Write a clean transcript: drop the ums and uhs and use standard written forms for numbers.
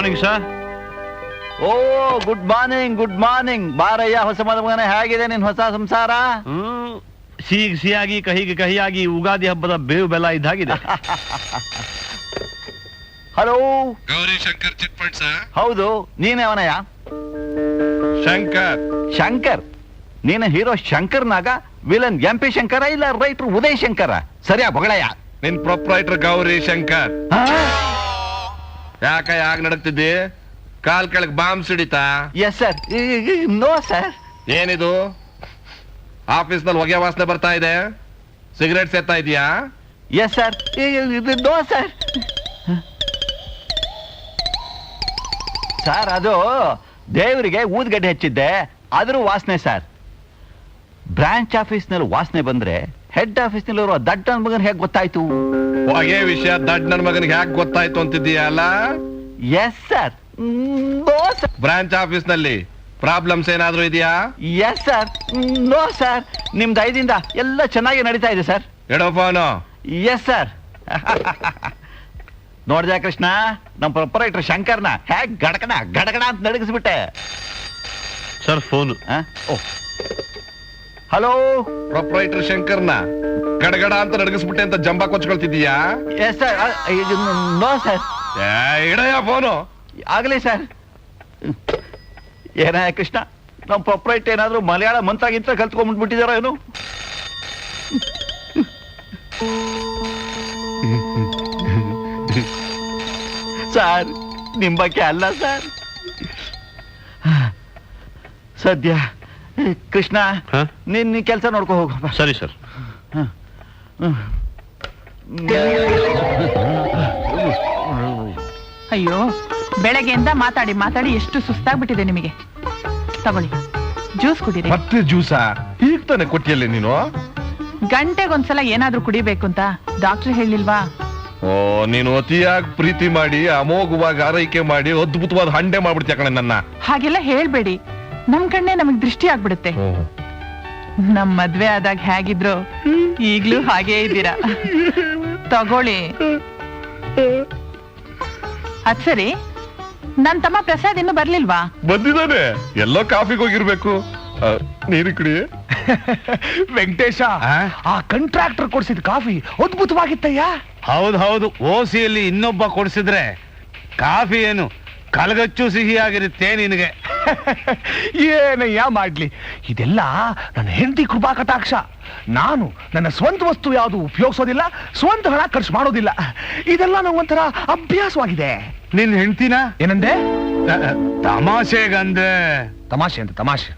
Morning sir. ಓ good morning, good morning. ಬಾರಯ್ಯ ಹೊಸ ಮದುಮಗನೇ, ಹೇಗಿದೆ ನಿನ್ ಹೊಸ ಸಂಸಾರ? ಸಿಹಿಯಾಗಿ ಕಹಿಗೆ ಕಹಿಯಾಗಿ ಯುಗಾದಿ ಹಬ್ಬದ ಬೇವು ಬೆಲ್ಲ ಇದ್ದಾಗಿದೆ. ಹಲೋ ಗೌರಿ ಶಂಕರ್ ಚಿಟ್ಪಟ್ ಸರ್. ಹೌದು, ನೀನೇ ಅವನಯ್ಯ? ಶಂಕರ್. ಶಂಕರ್? ನೀನ hero Shankar Nag villain MP Shankar ಇಲ್ಲ ರೈಟರ್ ಉದಯ್ ಶಂಕರ? ಸರಿಯಾ ಬಗಳಯ್ಯ? ನಿನ್ ಪ್ರೊಪ್ರೈಟರ್ ಗೌರಿ ಶಂಕರ್. ಯಾಕ ನಡಕ್ತಿದ್ದಿ? ಕಾಲ್ ಕೆಳಗ್ ಬಾಂಬ್ ಸಿಡಿತಾ? Yes sir. No sir. ಏನಿದು ಆಫೀಸ್ ನಲ್ಲಿ ಹೊಗೆ ವಾಸನೆ ಬರ್ತಾ ಇದೆ? ಸಿಗರೇಟ್ ಸೇರ್ತಾ ಇದೀಯಾ? Yes sir. No sir. Sir ಅದು ದೇವರಿಗೆ ಊದ್ಗಡ್ಡೆ ಹಚ್ಚಿದ್ದೆ, ಅದ್ರ ವಾಸನೆ ಸರ್. ಬ್ರಾಂಚ್ ಆಫೀಸ್ ನಲ್ಲಿ ವಾಸನೆ ಬಂದ್ರೆ ಹೆಡ್ ಆಫೀಸ್ ನಲ್ಲಿರುವ ದಡ್ಡ ನನ್ ಮಗನ್ ಹೇಗೆ ಗೊತ್ತಾಯ್ತು? ಹೊಗೆ ವಿಷಯ ದಡ್ಡ ನನ್ ಮಗನಿಗೆ ಯಾಕೆ ಗೊತ್ತಾಯ್ತು ಅಂತಿದ್ದೀಯಲ್ಲ? Yes sir. No sir. Branch office ನಲ್ಲಿ ಪ್ರಾಬ್ಲಮ್ಸ್ ಏನಾದ್ರೂ ಇದೆಯಾ? Yes sir. No sir. ನಿಮ್ದು ಐದಿಂದ ಎಲ್ಲ ಚೆನ್ನಾಗಿ ನಡೀತಾ ಇದೆ ಸರ್. ಎಡೋ ಫೋನು. Yes sir. ನೋಡ್ದ ಕೃಷ್ಣ, ನಮ್ಮ ಪ್ರೊಪರೈಟರ್ ಶಂಕರ್ನ ಹೇಗ್ ಗಡಕಣ ಗಡಗಣ ಅಂತ ನಡಗಿಸ್ಬಿಟ್ಟೆ. Sir phone. ಹಲೋ. ಪ್ರೊಪರೈಟರ್ ಶಂಕರ್ನ ಗಡಗಡ ಅಂತ ನಡಗಿಸ್ಬಿಟ್ಟೆ ಅಂತ ಜಂಬಾ ಕೊಚ್ಕೊಳ್ತಿದ್ದೀಯಾ? Yes sir. No sir. ಇಡಯ ಫೋನು. ಆಗಲಿ ಸರ್. ಏನ ಕೃಷ್ಣ, ನಮ್ಮ ಪ್ರೊಪರೈಟರ್ ಏನಾದ್ರು ಮಲಯಾಳ ಮಂತಾಗಿಂತ ಕಲ್ತ್ಕೊಂಡ್ಬಿಟ್ಟಿದಾರ ಏನು? ಸರ್ ನಿಮ್ ಬಗ್ಗೆ ಅಲ್ಲ ಸರ್. ಸದ್ಯ ಕೃಷ್ಣ, ನೀನ್ ಕೆಲಸ ನೋಡ್ಕೊ ಹೋಗಪ್ಪ. ಸರಿ ಸರ್. ಅಯ್ಯೋ, ಬೆಳಗ್ಗೆಯಿಂದ ಮಾತಾಡಿ ಮಾತಾಡಿ ಎಷ್ಟು ಸುಸ್ತಾಗ್ಬಿಟ್ಟಿದೆ ನಿಮಗೆ. ತಗೊಳ್ಳಿ, ಜ್ಯೂಸ್ ಕುಡೀರಿ. ಮತ್ತೆ ಜ್ಯೂಸಾ? ಈಗ ತಾನೆ ಕೊಟ್ಟಿಯಲ್ಲಿ ನೀನು? ಗಂಟೆಗೊಂದ್ಸಲ ಏನಾದ್ರೂ ಕುಡಿಬೇಕು ಅಂತ ಡಾಕ್ಟರ್ ಹೇಳಿಲ್ವಾ? ಓ, ನೀನು ಅತಿಯಾಗಿ ಪ್ರೀತಿ ಮಾಡಿ ಅಮೋಘವಾಗಿ ಆರೈಕೆ ಮಾಡಿ ಅದ್ಭುತವಾದ ಹಂಡೆ ಮಾಡ್ಬಿಡ್ತೀಯ ಕಣೆ ನನ್ನ. ಹಾಗೆಲ್ಲ ಹೇಳ್ಬೇಡಿ, ನಮ್ ಕಣ್ಣೆ ನಮಗ್ ದೃಷ್ಟಿ ಆಗ್ಬಿಡುತ್ತೆ. ನಮ್ ಮದ್ವೆ ಆದಾಗ ಹೇಗಿದ್ರು ಈಗ್ಲೂ ಹಾಗೇ ಇದ್ದೀರಾ. ತಗೊಳ್ಳಿ. ಅದ್ ಸರಿ, ನನ್ ತಮ್ಮ ಪ್ರಸಾದ್ ಇನ್ನು ಬರ್ಲಿಲ್ವಾ? ಬಂದಿದ್ದಾನೆ, ಎಲ್ಲೋ ಕಾಫಿಗೆ ಹೋಗಿರ್ಬೇಕು. ನೀರು ಕುಡಿ. ವೆಂಕಟೇಶ, ಆ ಕಾಂಟ್ರಾಕ್ಟರ್ ಕೊಡ್ಸಿದ ಕಾಫಿ ಅದ್ಭುತವಾಗಿತ್ತಯ್ಯ. ಹೌದು, ಓಸಿಯಲ್ಲಿ ಇನ್ನೊಬ್ಬ ಕೊಡಿಸಿದ್ರೆ ಕಾಫಿ ಏನು ಕಲಗಚ್ಚು ಸಿಹಿಯಾಗಿರುತ್ತೆ ನಿನಗೆ. ಏನಯ್ಯ ಮಾಡ್ಲಿ, ಇದೆಲ್ಲ ನನ್ನ ಹೆಂಡತಿ ಕೃಪಾ ಕಟಾಕ್ಷ. ನಾನು ನನ್ನ ಸ್ವಂತ ವಸ್ತು ಯಾವುದು ಉಪಯೋಗಿಸೋದಿಲ್ಲ, ಸ್ವಂತ ಹಣ ಖರ್ಚು ಮಾಡೋದಿಲ್ಲ. ಇದೆಲ್ಲ ನಂಗೊಂಥರ ಅಭ್ಯಾಸವಾಗಿದೆ. ನಿನ್ ಹೆಂಡ್ತಿನ ಏನಂದೆ? ತಮಾಷೆಗಂದೆ. ತಮಾಷೆ ಅಂತ ತಮಾಷೆ.